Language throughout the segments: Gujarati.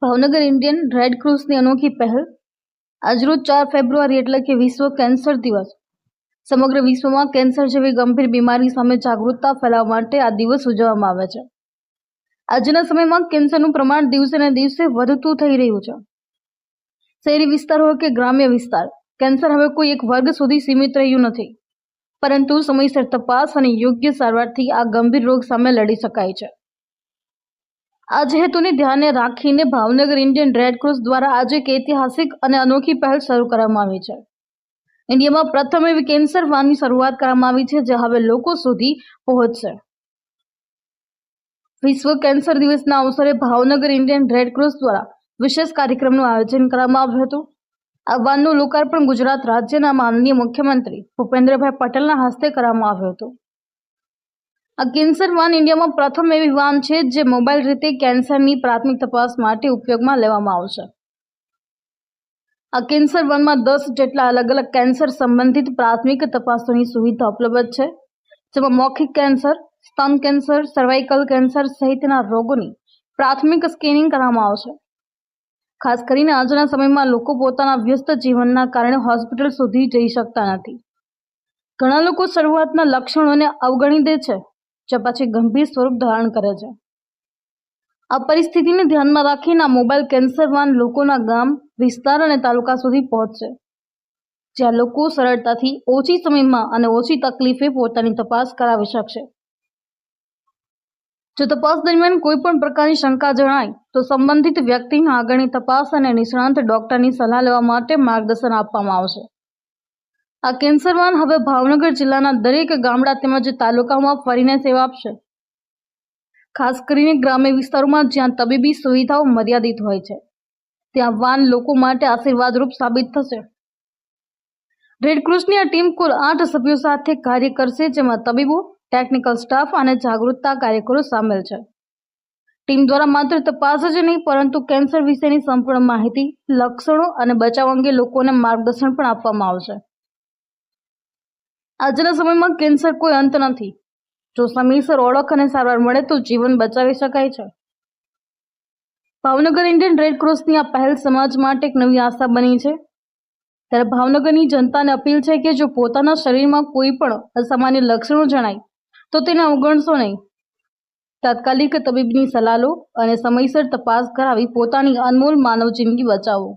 ભાવનગર ઇન્ડિયન રેડ ક્રોસની અનોખી પહેલ આજરોજ 4 ફેબ્રુઆરી એટલે કે વિશ્વ કેન્સર દિવસ. સમગ્ર વિશ્વમાં કેન્સર જેવી ગંભીર બીમારી સામે જાગૃતતા ફેલાવવા માટે આ દિવસ ઉજવવામાં આવે છે. આજના સમયમાં કેન્સરનું પ્રમાણ દિવસે ને દિવસે વધતું થઈ રહ્યું છે. શહેરી વિસ્તાર હોય કે ગ્રામ્ય વિસ્તાર, કેન્સર હવે કોઈ એક વર્ગ સુધી સીમિત રહ્યું નથી, પરંતુ સમયસર તપાસ અને યોગ્ય સારવારથી આ ગંભીર રોગ સામે લડી શકાય છે. આ હેતુને ધ્યાને રાખીને ભાવનગર ઇન્ડિયન રેડ ક્રોસ દ્વારા આજે એક ઐતિહાસિક અને અનોખી પહેલ શરૂ કરવામાં આવી છે. ઇન્ડિયામાં પ્રથમ એવી કેન્સર વાનની શરૂઆત કરવામાં આવી છે જે હવે લોકો સુધી પહોંચશે. વિશ્વ કેન્સર દિવસના અવસરે ભાવનગર ઇન્ડિયન રેડ ક્રોસ દ્વારા વિશેષ કાર્યક્રમનું આયોજન કરવામાં આવ્યું હતું. આ વાનનું લોકાર્પણ ગુજરાત રાજ્યના માનનીય મુખ્યમંત્રી ભૂપેન્દ્રભાઈ પટેલના હસ્તે કરવામાં આવ્યું હતું. આ કેન્સર વાન ઇન્ડિયામાં પ્રથમ એવી વાન છે જે મોબાઈલ રીતે કેન્સરની પ્રાથમિક તપાસ માટે ઉપયોગમાં લેવામાં આવશે. આ કેન્સર વાનમાં 10 જેટલા અલગ અલગ કેન્સર સંબંધિત પ્રાથમિક તપાસોની સુવિધા ઉપલબ્ધ છે, જેમાં મૌખિક કેન્સર, સ્તન કેન્સર, સર્વાઇકલ કેન્સર સહિતના રોગોની પ્રાથમિક સ્કેનિંગ કરવામાં આવશે. ખાસ કરીને આજના સમયમાં લોકો પોતાના વ્યસ્ત જીવનના કારણે હોસ્પિટલ સુધી જઈ શકતા નથી. ઘણા લોકો શરૂઆતના લક્ષણોને અવગણી દે છે, જે પછી ગંભીર સ્વરૂપ ધારણ કરે છે. આ પરિસ્થિતિને ધ્યાનમાં રાખીને આ મોબાઈલ કેન્સર વાન લોકોના ગામ, વિસ્તાર અને તાલુકા સુધી પહોંચશે, જ્યાં લોકો સરળતાથી ઓછી સમયમાં અને ઓછી તકલીફે પોતાની તપાસ કરાવી શકશે. જો તપાસ દરમિયાન કોઈ પણ પ્રકારની શંકા જણાય તો સંબંધિત વ્યક્તિને આગળની તપાસ અને નિષ્ણાંત ડોક્ટરની સલાહ લેવા માટે માર્ગદર્શન આપવામાં આવશે. આ કેન્સર વાન હવે ભાવનગર જિલ્લાના દરેક ગામડા તેમજ તાલુકામાં ફરીને સેવા આપશે. ખાસ કરીને ગ્રામ્ય વિસ્તારોમાં જ્યાં તબીબી સુવિધાઓ મર્યાદિત હોય છે, ત્યાં વાન લોકો માટે આશીર્વાદરૂપ સાબિત થશે. રેડ ક્રોસની આ ટીમ કુલ 8 સભ્યો સાથે કાર્ય કરશે, જેમાં તબીબો, ટેકનિકલ સ્ટાફ અને જાગૃતતા કાર્યકરો સામેલ છે. ટીમ દ્વારા માત્ર તપાસ જ નહીં, પરંતુ કેન્સર વિશેની સંપૂર્ણ માહિતી, લક્ષણો અને બચાવ અંગે લોકોને માર્ગદર્શન પણ આપવામાં આવશે. આજના સમયમાં કેન્સર કોઈ અંત નથી. જો સમયસર ઓળખ અને સારવાર મળે તો જીવન બચાવી શકાય છે. ભાવનગર ઇન્ડિયન રેડ ક્રોસની આ પહેલ સમાજ માટે એક નવી આશા બની છે. ત્યારે ભાવનગરની જનતાને અપીલ છે કે જો પોતાના શરીરમાં કોઈ પણ અસામાન્ય લક્ષણો જણાય તો તેને અવગણશો નહીં. તાત્કાલિક તબીબની સલાહ લો અને સમયસર તપાસ કરાવી પોતાની અનમોલ માનવ જિંદગી બચાવો.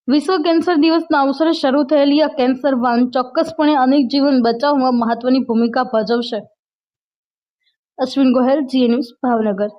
વિશ્વ કેન્સર દિવસના અવસરે શરૂ થયેલી આ કેન્સર વાન ચોક્કસપણે અનેક જીવન બચાવવામાં મહત્વની ભૂમિકા ભજવશે. Ashwin Gohel, GA news, Bhavnagar.